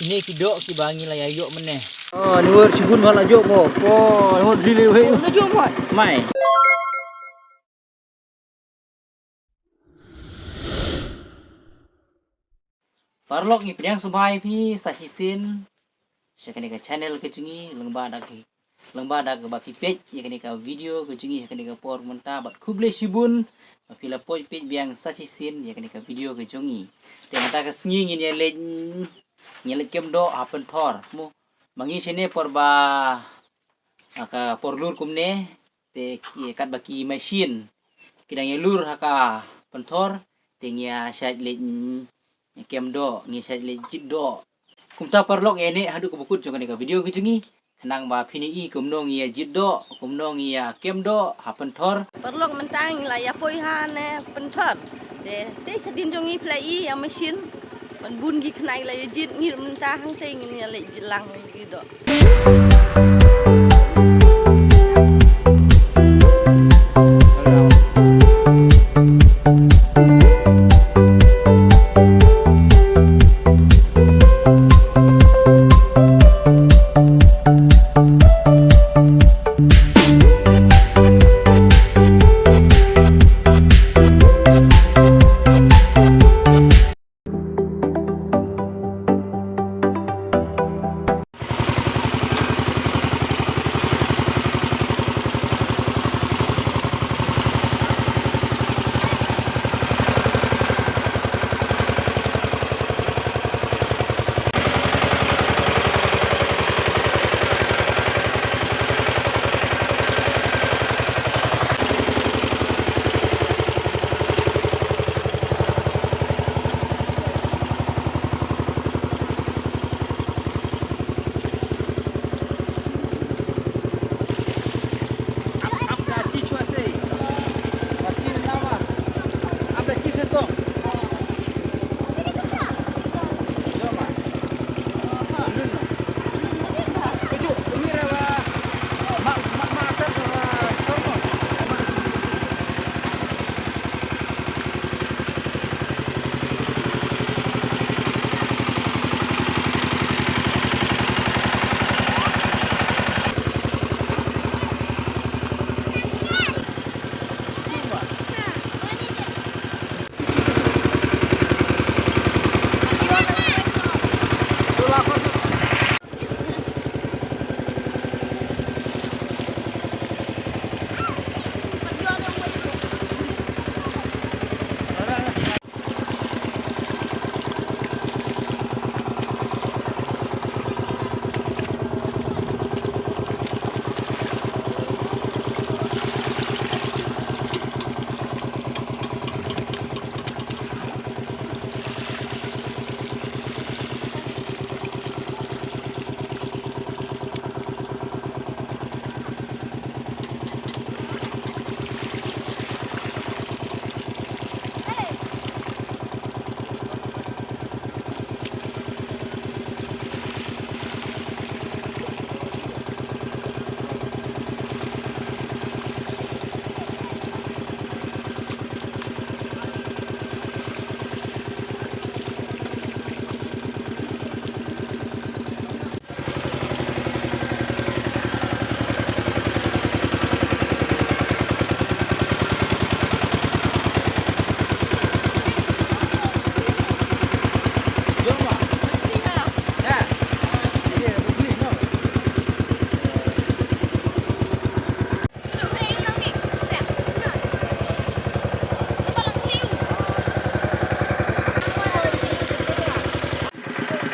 Ini kidok ki bangi lah ayok meneh. Oh, nuwur sibun mal ajok mo. Oh, nuwur dile we. Ajok mo. Mai. Parlok ni pedang subai pi sahisin. Sekali ke channel ke cungi lengba dak ke baki page ya kini ka video ke cungi ya kini ka por menta bat kuble sibun. Apila poj page biang sahisin ya kini ka video ke cungi. Dia mata ke sengi ni nyelek kem do apen thor mu mangi sini porba aka porlur kumne te kat baki machine kidang lur haka penthor te ngia syait le kem do ngia syait le jit do kumta parlok ene hadu ko bukut jongan ka video kujungi kenang ba phini I kumno ngia jit do kumno ngia kem do hapen thor Parlok mentang la ya poi hane penthor te sedin jongi plai ya mesin man bun gi knai la jit ngir mentang te ngin ya le jilang gitu.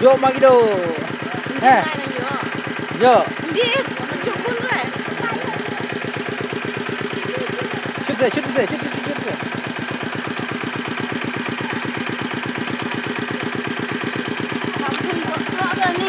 Yo magido. Yo. Dia menjuk pun lah. Chut. Ampun kok dah ni.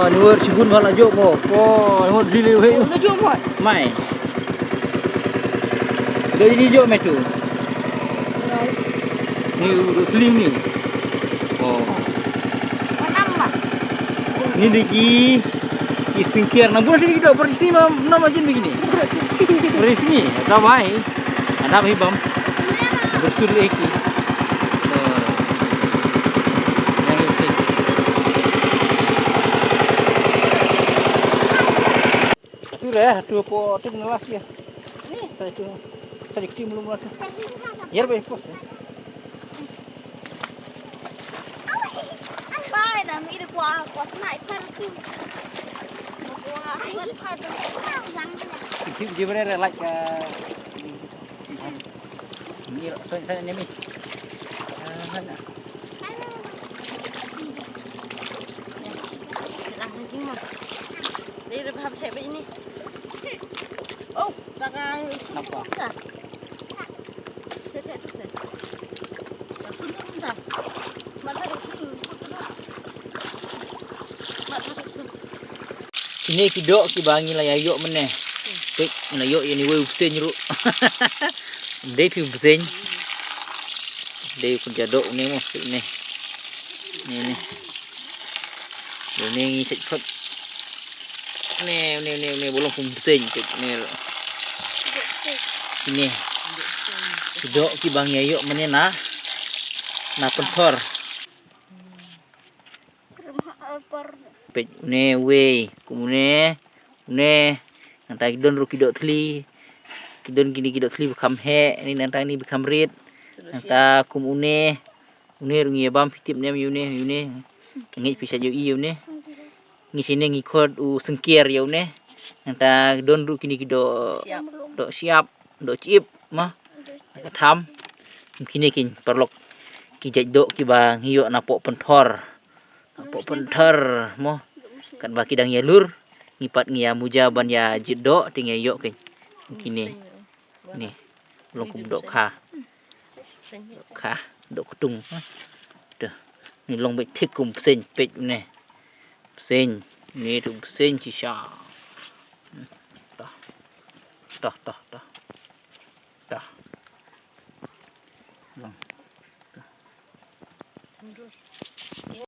ni word sibun malah jok mo. Oh, ni word dili we. Nó chưa mọi. Mai. Dia jadi jok me tu. Rồi. Ni film ni. Oh, Có năm mà. ni lagi singkir. Nah, bukan lagi dok bersih nama jen begini. Bersih. Ada baik. Ada baik bam. Bersur lagi. Yang itu. Tu lah, tu po tu ngelas ya. Ni saya tu. Saya krim belum lah. Biar baik pos. Bài là Mỹ được qua lại phân kim. Qua phân phân răng này. Dia benar like ni saya ni. Sana. Làm cái mà. Đây là hấp chạy bên này. Ô, ta ra. Nampak. Thế thế thế. Yang sun dah. Mana ada sun. Ini kidok ki bangi lah ayok meneh. Pek mana ayok ini we usen nyuruk. Dei pi usen. Dei pun jadok ni mo ni. Ni. Ni ngi sik phot. Ni bolong pun usen pek ni. Ini. Kidok ki bangi ayok meneh na pentor. Pej ne we kumune nanti kidon ru kidok tli kidon gini kidok tli bekam he ini nanti ini bekam red nanti kumune rungi bam pitip nem yune ngit bisa jo i yune ngi sini ngikot u sengkir yune nanti kidon ru kini kidok dok siap dok chip mah tham kini kin perlok ki jadok ki bang hiyo napok pentor mo kan baki dang yalur ngipat ngia muja ban ya jedok tinggal yok kin kini ni longkum dok kha dok kutung dah ni long bet thikum sen pej ne sen ni tu sen chi sha dah